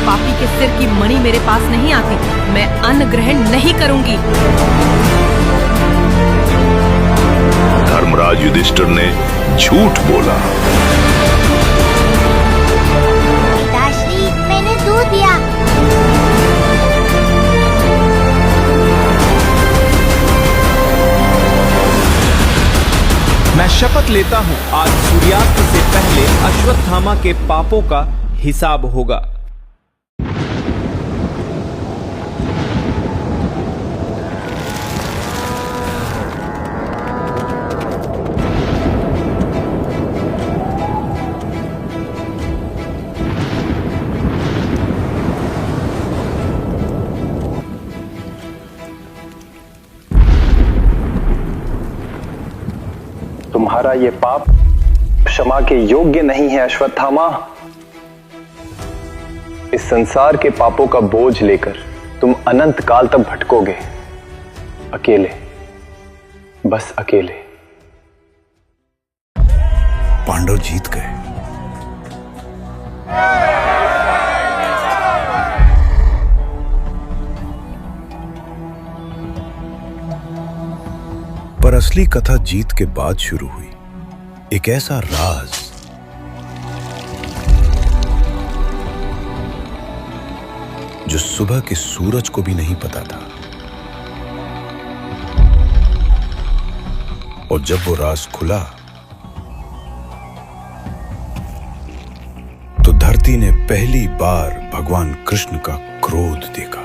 पापी के सिर की मणि मेरे पास नहीं आती। मैं अन्न ग्रहण नहीं करूंगी। धर्मराज युधिष्ठिर ने झूठ बोला। पिताश्री, मैंने दूध दिया। मैं शपथ लेता हूँ आज सूर्यास्त से पहले अश्वत्थामा के पापों का हिसाब होगा। तुम्हारा ये पाप क्षमा के योग्य नहीं है अश्वत्थामा। इस संसार के पापों का बोझ लेकर तुम अनंत काल तक भटकोगे, अकेले, बस अकेले। पांडव जीत गए। पर असली कथा जीत के बाद शुरू हुई। एक ऐसा राज जो सुबह के सूरज को भी नहीं पता था। और जब वो राज खुला तो धरती ने पहली बार भगवान कृष्ण का क्रोध देखा।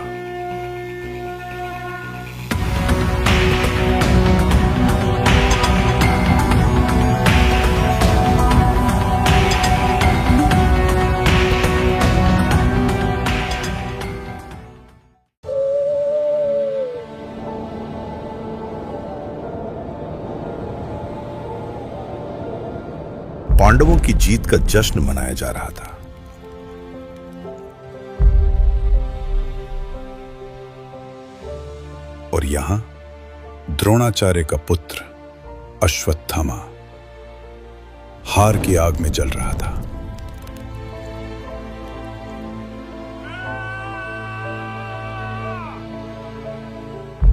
पांडवों की जीत का जश्न मनाया जा रहा था। और यहां द्रोणाचार्य का पुत्र अश्वत्थामा हार की आग में जल रहा था।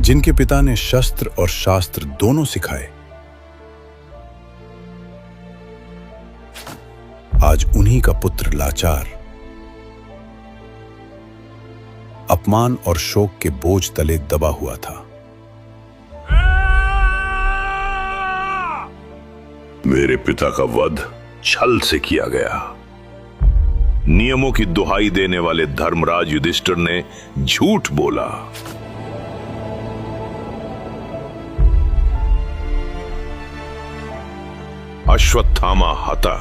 जिनके पिता ने शस्त्र और शास्त्र दोनों सिखाए, आज उन्हीं का पुत्र लाचार अपमान और शोक के बोझ तले दबा हुआ था। मेरे पिता का वध छल से किया गया। नियमों की दुहाई देने वाले धर्मराज युधिष्ठिर ने झूठ बोला। अश्वत्थामा हता।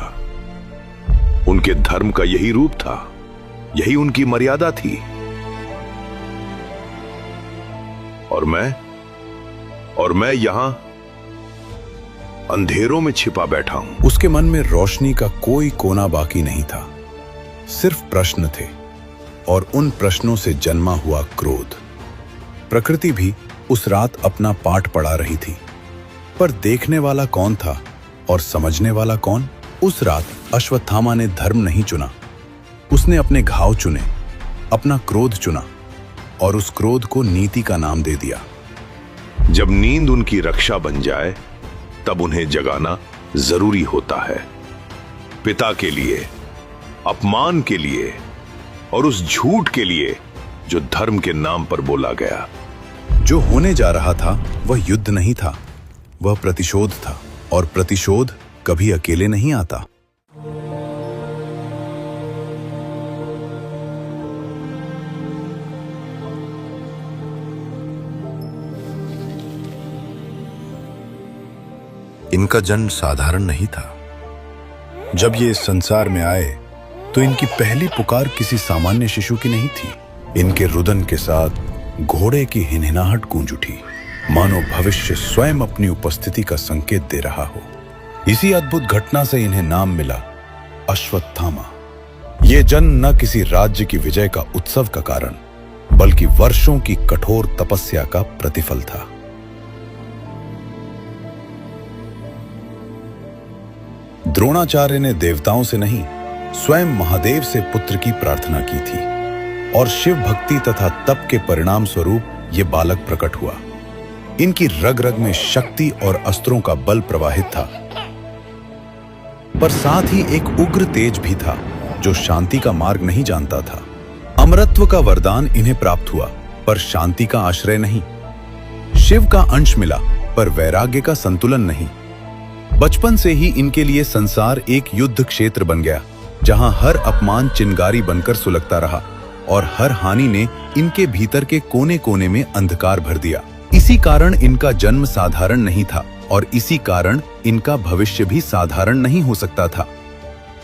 उनके धर्म का यही रूप था, यही उनकी मर्यादा थी। और मैं यहां अंधेरों में छिपा बैठा हूं। उसके मन में रोशनी का कोई कोना बाकी नहीं था। सिर्फ प्रश्न थे और उन प्रश्नों से जन्मा हुआ क्रोध। प्रकृति भी उस रात अपना पाठ पढ़ा रही थी, पर देखने वाला कौन था और समझने वाला कौन? उस रात अश्वत्थामा ने धर्म नहीं चुना, उसने अपने घाव चुने, अपना क्रोध चुना और उस क्रोध को नीति का नाम दे दिया। जब नींद उनकी रक्षा बन जाए तब उन्हें जगाना जरूरी होता है। पिता के लिए, अपमान के लिए और उस झूठ के लिए जो धर्म के नाम पर बोला गया। जो होने जा रहा था वह युद्ध नहीं था, वह प्रतिशोध था। और प्रतिशोध कभी अकेले नहीं आता। इनका जन्म साधारण नहीं था। जब ये इस संसार में आए तो इनकी पहली पुकार किसी सामान्य शिशु की नहीं थी। इनके रुदन के साथ घोड़े की हिनहिनाहट गूंज उठी, मानो भविष्य स्वयं अपनी उपस्थिति का संकेत दे रहा हो। इसी अद्भुत घटना से इन्हें नाम मिला अश्वत्थामा। ये जन्म न किसी राज्य की विजय का उत्सव का कारण, बल्कि वर्षों की कठोर तपस्या का प्रतिफल था। द्रोणाचार्य ने देवताओं से नहीं, स्वयं महादेव से पुत्र की प्रार्थना की थी। और शिव भक्ति तथा तप के परिणाम स्वरूप ये बालक प्रकट हुआ। इनकी रग रग में शक्ति और अस्त्रों का बल प्रवाहित था, पर साथ ही एक उग्र तेज भी था जो शांति का मार्ग नहीं जानता था। अमरत्व का वरदान इन्हें प्राप्त हुआ, पर शांति का आश्रय नहीं। शिव का अंश मिला, पर वैराग्य का संतुलन नहीं। बचपन से ही इनके लिए संसार एक युद्ध क्षेत्र बन गया, जहां हर अपमान चिंगारी बनकर सुलगता रहा और हर हानि ने इनके भीतर के कोने कोने में अंधकार भर दिया। इसी कारण इनका जन्म साधारण नहीं था और इसी कारण इनका भविष्य भी साधारण नहीं हो सकता था।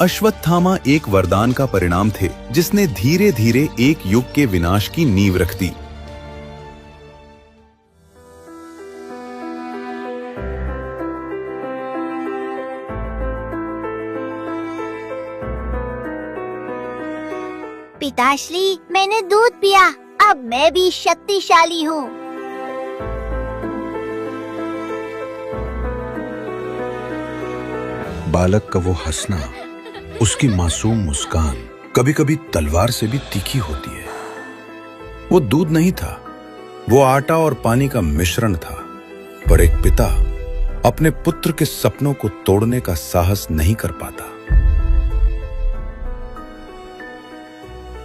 अश्वत्थामा एक वरदान का परिणाम थे, जिसने धीरे धीरे एक युग के विनाश की नींव रख दी। पिताश्री, मैंने दूध पिया, अब मैं भी शक्तिशाली हूँ। बालक का वो हंसना, उसकी मासूम मुस्कान कभी कभी तलवार से भी तीखी होती है। वो दूध नहीं था, वो आटा और पानी का मिश्रण था। पर एक पिता अपने पुत्र के सपनों को तोड़ने का साहस नहीं कर पाता।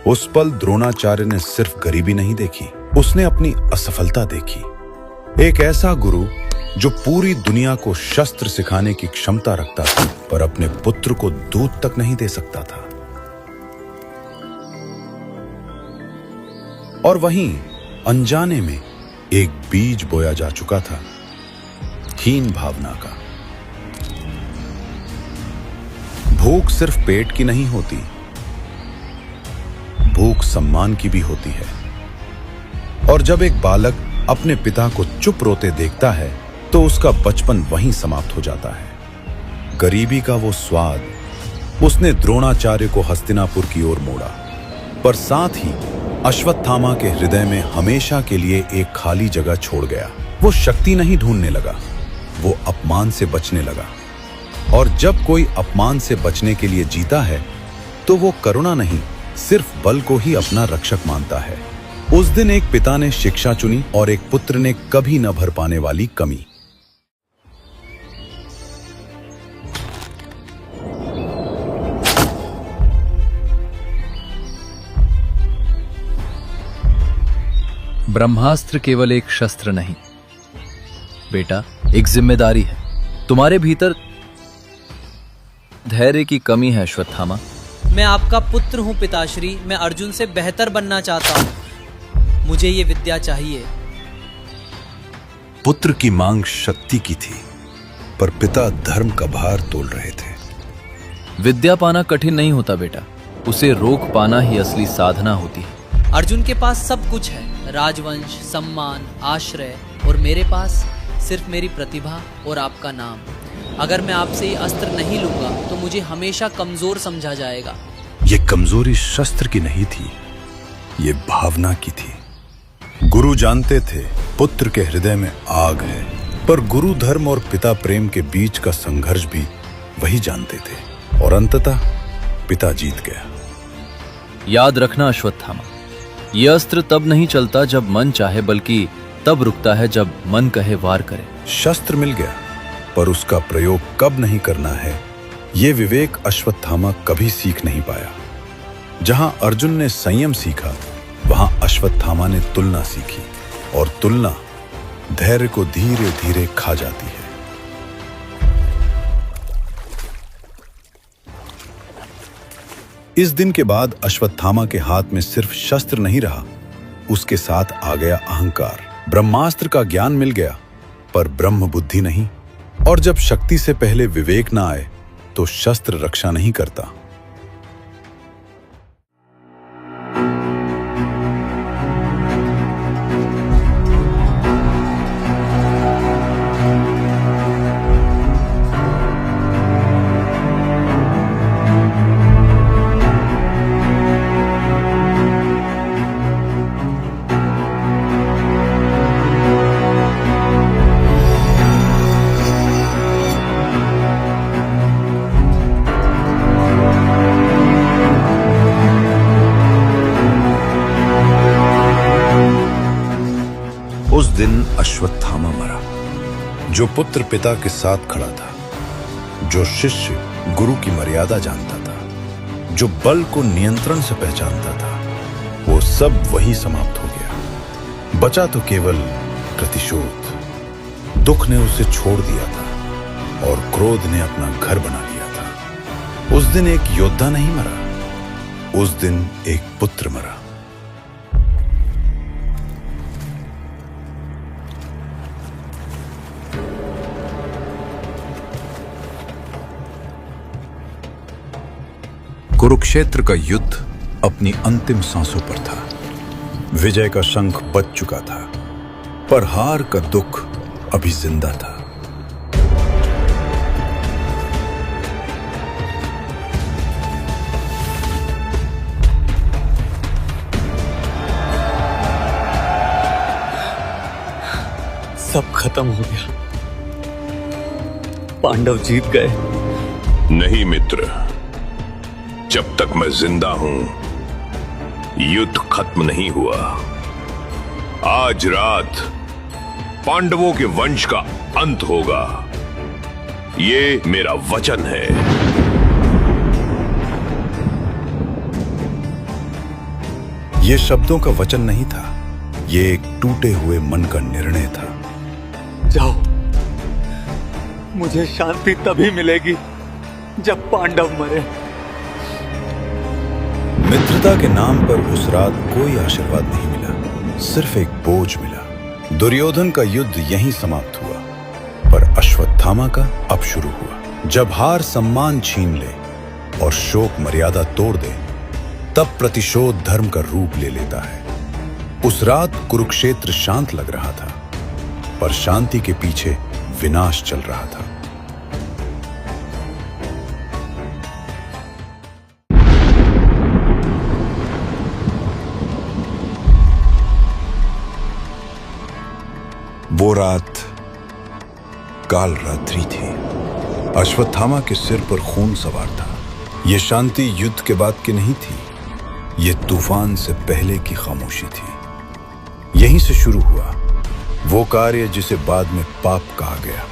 उस पल द्रोणाचार्य ने सिर्फ गरीबी नहीं देखी, उसने अपनी असफलता देखी। एक ऐसा गुरु जो पूरी दुनिया को शस्त्र सिखाने की क्षमता रखता था, पर अपने पुत्र को दूध तक नहीं दे सकता था। और वहीं अनजाने में एक बीज बोया जा चुका था, हीन भावना का। भूख सिर्फ पेट की नहीं होती, भूख सम्मान की भी होती है। और जब एक बालक अपने पिता को चुप रोते देखता है, तो उसका बचपन वहीं समाप्त हो जाता है। गरीबी का वो स्वाद उसने द्रोणाचार्य को हस्तिनापुर की ओर मोड़ा, पर साथ ही अश्वत्थामा के हृदय में हमेशा के लिए एक खाली जगह छोड़ गया। वो शक्ति नहीं ढूंढने लगा, वो अपमान से बचने लगा। और जब कोई अपमान से बचने के लिए जीता है, तो वो करुणा नहीं, सिर्फ बल को ही अपना रक्षक मानता है। उस दिन एक पिता ने शिक्षा चुनी और एक पुत्र ने कभी न भर पाने वाली कमी। ब्रह्मास्त्र केवल एक शस्त्र नहीं बेटा, एक जिम्मेदारी है। तुम्हारे भीतर धैर्य की कमी है अश्वत्थामा। मैं आपका पुत्र हूं पिताश्री, मैं अर्जुन से बेहतर बनना चाहता हूं, मुझे ये विद्या चाहिए। पुत्र की मांग शक्ति की थी, पर पिता धर्म का भार तोल रहे थे। विद्या पाना कठिन नहीं होता बेटा, उसे रोक पाना ही असली साधना होती है। अर्जुन के पास सब कुछ है, राजवंश, सम्मान, आश्रय, और मेरे पास सिर्फ मेरी प्रतिभा और आपका नाम। अगर मैं आपसे ये अस्त्र नहीं लूंगा तो मुझे हमेशा कमजोर समझा जाएगा। ये कमजोरी शस्त्र की नहीं थी, ये भावना की थी। गुरु जानते थे पुत्र के हृदय में आग है, पर गुरु धर्म और पिता प्रेम के बीच का संघर्ष भी वही जानते थे। और अंततः पिता जीत गया। याद रखना अश्वत्थामा, यह अस्त्र तब नहीं चलता जब मन चाहे, बल्कि तब रुकता है जब मन कहे वार करे। शस्त्र मिल गया, पर उसका प्रयोग कब नहीं करना है, ये विवेक अश्वत्थामा कभी सीख नहीं पाया। जहां अर्जुन ने संयम सीखा, वहां अश्वत्थामा ने तुलना सीखी, और तुलना धैर्य को धीरे धीरे खा जाती है। इस दिन के बाद अश्वत्थामा के हाथ में सिर्फ शस्त्र नहीं रहा, उसके साथ आ गया अहंकार। ब्रह्मास्त्र का ज्ञान मिल गया, पर ब्रह्म बुद्धि नहीं। और जब शक्ति से पहले विवेक ना आए, तो शस्त्र रक्षा नहीं करता। दिन अश्वत्थामा मरा, जो पुत्र पिता के साथ खड़ा था, जो शिष्य गुरु की मर्यादा जानता था, जो बल को नियंत्रण से पहचानता था, वो सब वही समाप्त हो गया। बचा तो केवल प्रतिशोध। दुख ने उसे छोड़ दिया था और क्रोध ने अपना घर बना लिया था। उस दिन एक योद्धा नहीं मरा, उस दिन एक पुत्र मरा। कुरुक्षेत्र का युद्ध अपनी अंतिम सांसों पर था। विजय का शंख बज चुका था, पर हार का दुख अभी जिंदा था। सब खत्म हो गया, पांडव जीत गए। नहीं मित्र, जब तक मैं जिंदा हूं, युद्ध खत्म नहीं हुआ। आज रात पांडवों के वंश का अंत होगा, ये मेरा वचन है। ये शब्दों का वचन नहीं था, ये एक टूटे हुए मन का निर्णय था। जाओ, मुझे शांति तभी मिलेगी जब पांडव मरे। मित्रता के नाम पर उस रात कोई आशीर्वाद नहीं मिला, सिर्फ एक बोझ मिला। दुर्योधन का युद्ध यहीं समाप्त हुआ, पर अश्वत्थामा का अब शुरू हुआ। जब हार सम्मान छीन ले और शोक मर्यादा तोड़ दे, तब प्रतिशोध धर्म का रूप ले लेता है। उस रात कुरुक्षेत्र शांत लग रहा था, पर शांति के पीछे विनाश चल रहा था। वो रात काल रात्रि थी। अश्वत्थामा के सिर पर खून सवार था। ये शांति युद्ध के बाद की नहीं थी, ये तूफान से पहले की खामोशी थी। यहीं से शुरू हुआ वो कार्य जिसे बाद में पाप कहा गया।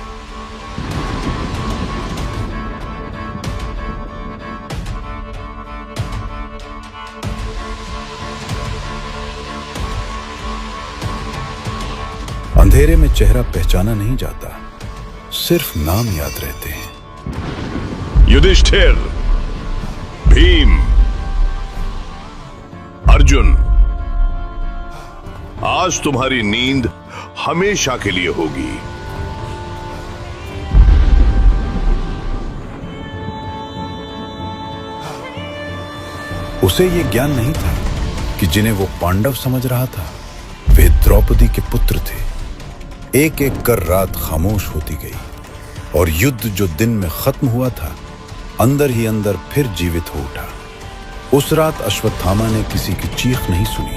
अंधेरे में चेहरा पहचाना नहीं जाता, सिर्फ नाम याद रहते हैं। युधिष्ठिर, भीम, अर्जुन, आज तुम्हारी नींद हमेशा के लिए होगी। उसे ये ज्ञान नहीं था कि जिन्हें वो पांडव समझ रहा था, वे द्रौपदी के पुत्र थे। एक एक कर रात खामोश होती गई और युद्ध जो दिन में खत्म हुआ था, अंदर ही अंदर फिर जीवित हो उठा। उस रात अश्वत्थामा ने किसी की चीख नहीं सुनी,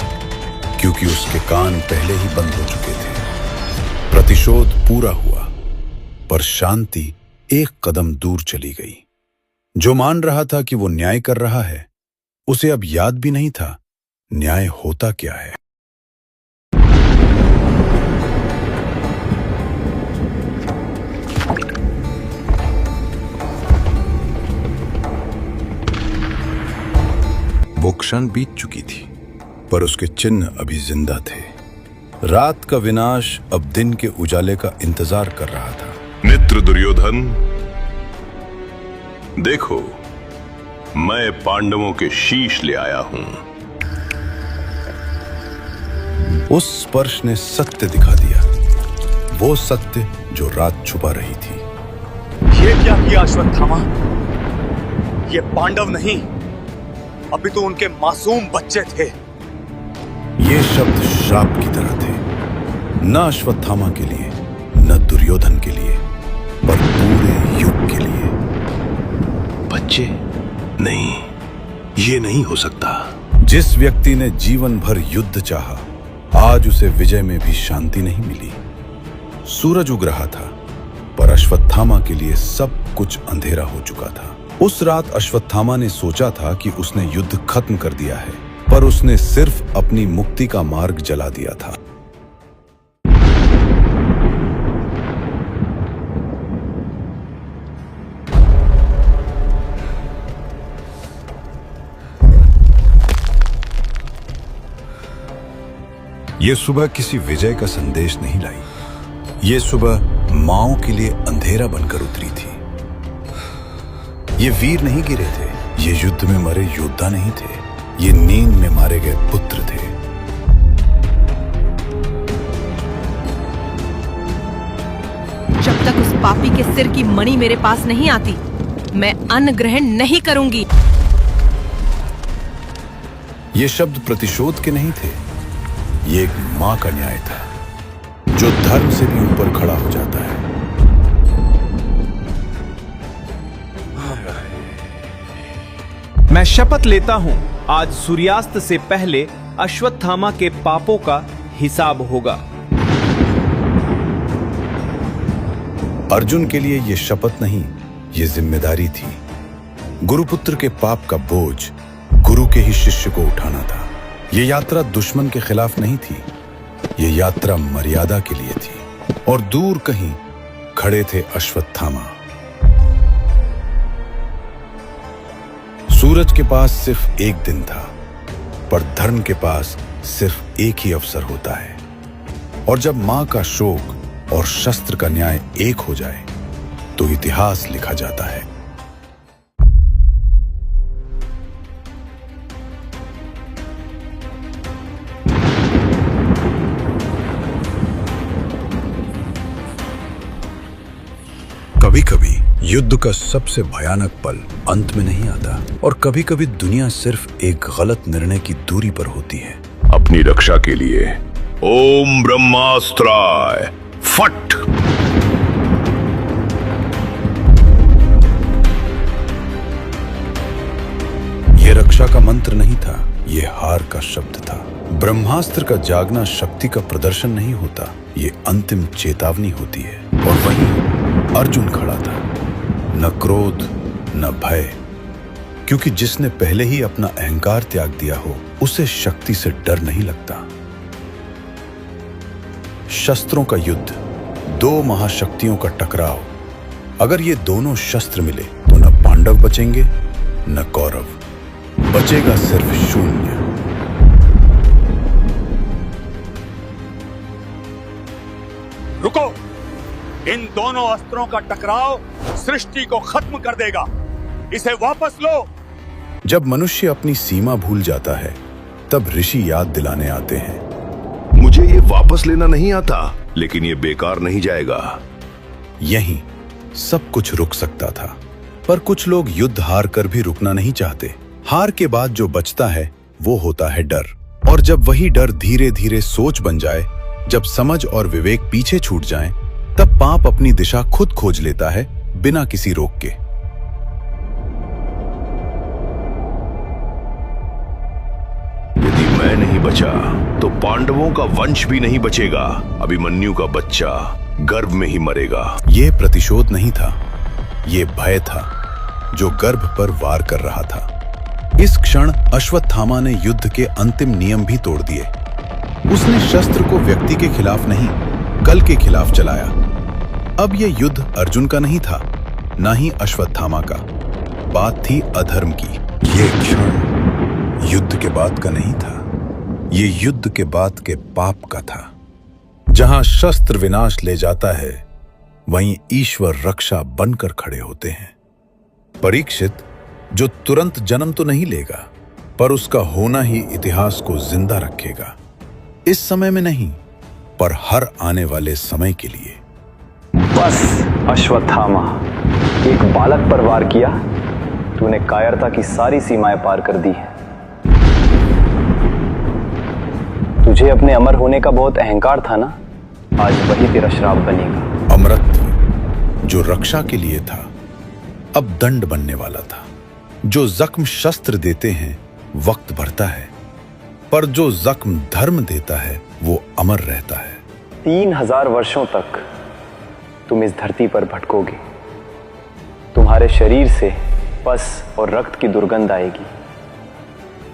क्योंकि उसके कान पहले ही बंद हो चुके थे। प्रतिशोध पूरा हुआ, पर शांति एक कदम दूर चली गई। जो मान रहा था कि वो न्याय कर रहा है, उसे अब याद भी नहीं था न्याय होता क्या है। वो क्षण बीत चुकी थी, पर उसके चिन्ह अभी जिंदा थे। रात का विनाश अब दिन के उजाले का इंतजार कर रहा था। मित्र दुर्योधन, देखो, मैं पांडवों के शीश ले आया हूं। उस स्पर्श ने सत्य दिखा दिया, वो सत्य जो रात छुपा रही थी। ये क्या किया अश्वत्थामा? ये पांडव नहीं, अभी तो उनके मासूम बच्चे थे। ये शब्द श्राप की तरह थे, न अश्वत्थामा के लिए, न दुर्योधन के लिए, पर पूरे युग के लिए। बच्चे नहीं, ये नहीं हो सकता। जिस व्यक्ति ने जीवन भर युद्ध चाहा, आज उसे विजय में भी शांति नहीं मिली। सूरज उग रहा था, पर अश्वत्थामा के लिए सब कुछ अंधेरा हो चुका था। उस रात अश्वत्थामा ने सोचा था कि उसने युद्ध खत्म कर दिया है, पर उसने सिर्फ अपनी मुक्ति का मार्ग जला दिया था। ये सुबह किसी विजय का संदेश नहीं लाई। ये सुबह माओ के लिए अंधेरा बनकर उतरी थी। ये वीर नहीं गिरे थे, ये युद्ध में मरे योद्धा नहीं थे, ये नींद में मारे गए पुत्र थे। जब तक उस पापी के सिर की मणि मेरे पास नहीं आती, मैं अन्न ग्रहण नहीं करूंगी। ये शब्द प्रतिशोध के नहीं थे, ये एक मां का न्याय था, जो धर्म से भी ऊपर खड़ा हो जाता है। मैं शपथ लेता हूं, आज सूर्यास्त से पहले अश्वत्थामा के पापों का हिसाब होगा। अर्जुन के लिए यह शपथ नहीं, ये जिम्मेदारी थी। गुरुपुत्र के पाप का बोझ गुरु के ही शिष्य को उठाना था। यह यात्रा दुश्मन के खिलाफ नहीं थी, यह यात्रा मर्यादा के लिए थी। और दूर कहीं खड़े थे अश्वत्थामा। सूरज के पास सिर्फ एक दिन था, पर धर्म के पास सिर्फ एक ही अवसर होता है। और जब मां का शोक और शस्त्र का न्याय एक हो जाए, तो इतिहास लिखा जाता है। कभी कभी युद्ध का सबसे भयानक पल अंत में नहीं आता, और कभी कभी दुनिया सिर्फ एक गलत निर्णय की दूरी पर होती है। अपनी रक्षा के लिए ओम ब्रह्मास्त्राय फट। यह रक्षा का मंत्र नहीं था, यह हार का शब्द था। ब्रह्मास्त्र का जागना शक्ति का प्रदर्शन नहीं होता, ये अंतिम चेतावनी होती है। और वहीं अर्जुन खड़ा था, न क्रोध न भय, क्योंकि जिसने पहले ही अपना अहंकार त्याग दिया हो, उसे शक्ति से डर नहीं लगता। शस्त्रों का युद्ध, दो महाशक्तियों का टकराव। अगर ये दोनों शस्त्र मिले तो न पांडव बचेंगे न कौरव, बचेगा सिर्फ शून्य। रुको, इन दोनों अस्त्रों का टकराव सृष्टि को खत्म कर देगा। इसे वापस लो। जब मनुष्य अपनी सीमा भूल जाता है, तब ऋषि याद दिलाने आते हैं। मुझे ये वापस लेना नहीं आता, लेकिन ये बेकार नहीं जाएगा। यहीं सब कुछ रुक सकता था, पर कुछ लोग युद्ध हार कर भी रुकना नहीं चाहते। हार के बाद जो बचता है वो होता है डर। और जब वही डर धीरे धीरे सोच बन जाए, जब समझ और विवेक पीछे छूट जाएं, तब पाप अपनी दिशा खुद खोज लेता है, बिना किसी रोक के। यदि मैं नहीं बचा तो पांडवों का वंश भी नहीं बचेगा। अभिमन्यु का बच्चा गर्भ में ही मरेगा। ये प्रतिशोध नहीं था, ये भय था जो गर्भ पर वार कर रहा था। इस क्षण अश्वत्थामा ने युद्ध के अंतिम नियम भी तोड़ दिए। उसने शस्त्र को व्यक्ति के खिलाफ नहीं, कल के खिलाफ चलाया। अब यह युद्ध अर्जुन का नहीं था, ना ही अश्वत्थामा का। बात थी अधर्म की। यह क्षण युद्ध के बाद का नहीं था, यह युद्ध के बाद के पाप का था। जहां शस्त्र विनाश ले जाता है, वहीं ईश्वर रक्षा बनकर खड़े होते हैं। परीक्षित, जो तुरंत जन्म तो नहीं लेगा, पर उसका होना ही इतिहास को जिंदा रखेगा। इस समय में नहीं, पर हर आने वाले समय के लिए। बस अश्वत्थामा, एक बालक पर वार किया, तूने कायरता की सारी सीमाएं पार कर दी है। तुझे अपने अमर होने का बहुत अहंकार था ना, आज वही तेरा श्राप बनेगा। अमरत्व जो रक्षा के लिए था, अब दंड बनने वाला था। जो जख्म शस्त्र देते हैं वक्त भरता है, पर जो जख्म धर्म देता है वो अमर रहता है। 3000 वर्षों तक तुम इस धरती पर भटकोगे। तुम्हारे शरीर से पस और रक्त की दुर्गंध आएगी।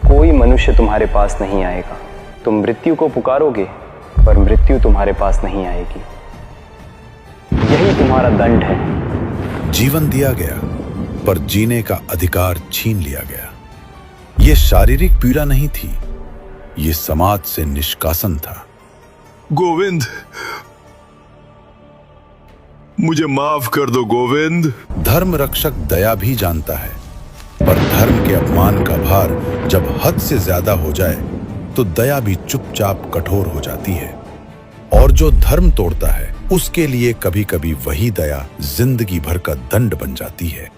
कोई मनुष्य तुम्हारे पास नहीं आएगा। तुम मृत्यु को पुकारोगे, पर मृत्यु तुम्हारे पास नहीं आएगी। यही तुम्हारा दंड है। जीवन दिया गया, पर जीने का अधिकार छीन लिया गया। यह शारीरिक पीड़ा नहीं थी, यह समाज से निष्कासन था। गोविंद, मुझे माफ कर दो गोविंद। धर्म रक्षक दया भी जानता है, पर धर्म के अपमान का भार जब हद से ज्यादा हो जाए तो दया भी चुपचाप कठोर हो जाती है। और जो धर्म तोड़ता है उसके लिए कभी कभी वही दया जिंदगी भर का दंड बन जाती है।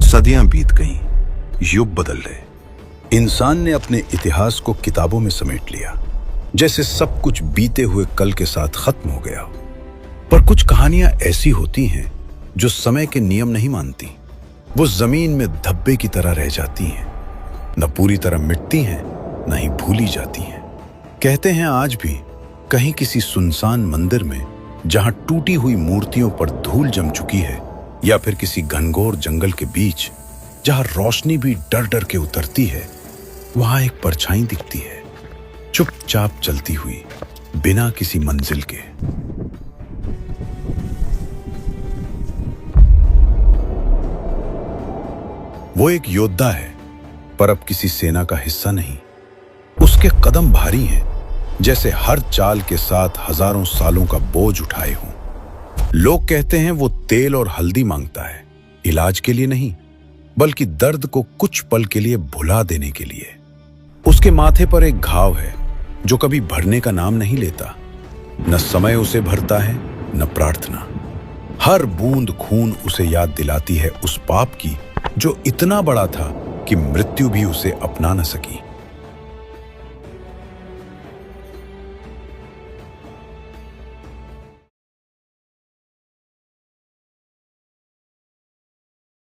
सदियां बीत गईं, युग बदल गए। इंसान ने अपने इतिहास को किताबों में समेट लिया, जैसे सब कुछ बीते हुए कल के साथ खत्म हो गया। पर कुछ कहानियां ऐसी होती हैं जो समय के नियम नहीं मानती। वो जमीन में धब्बे की तरह रह जाती हैं, न पूरी तरह मिटती हैं, न ही भूली जाती हैं। कहते हैं आज भी कहीं किसी सुनसान मंदिर में, जहां टूटी हुई मूर्तियों पर धूल जम चुकी है, या फिर किसी घनघोर जंगल के बीच जहां रोशनी भी डर डर के उतरती है, वहां एक परछाई दिखती है, चुपचाप चलती हुई, बिना किसी मंजिल के। वो एक योद्धा है, पर अब किसी सेना का हिस्सा नहीं। उसके कदम भारी हैं, जैसे हर चाल के साथ हजारों सालों का बोझ उठाए हों। लोग कहते हैं वो तेल और हल्दी मांगता है, इलाज के लिए नहीं, बल्कि दर्द को कुछ पल के लिए भुला देने के लिए। उसके माथे पर एक घाव है जो कभी भरने का नाम नहीं लेता। न समय उसे भरता है, न प्रार्थना। हर बूंद खून उसे याद दिलाती है उस पाप की जो इतना बड़ा था कि मृत्यु भी उसे अपना न सकी।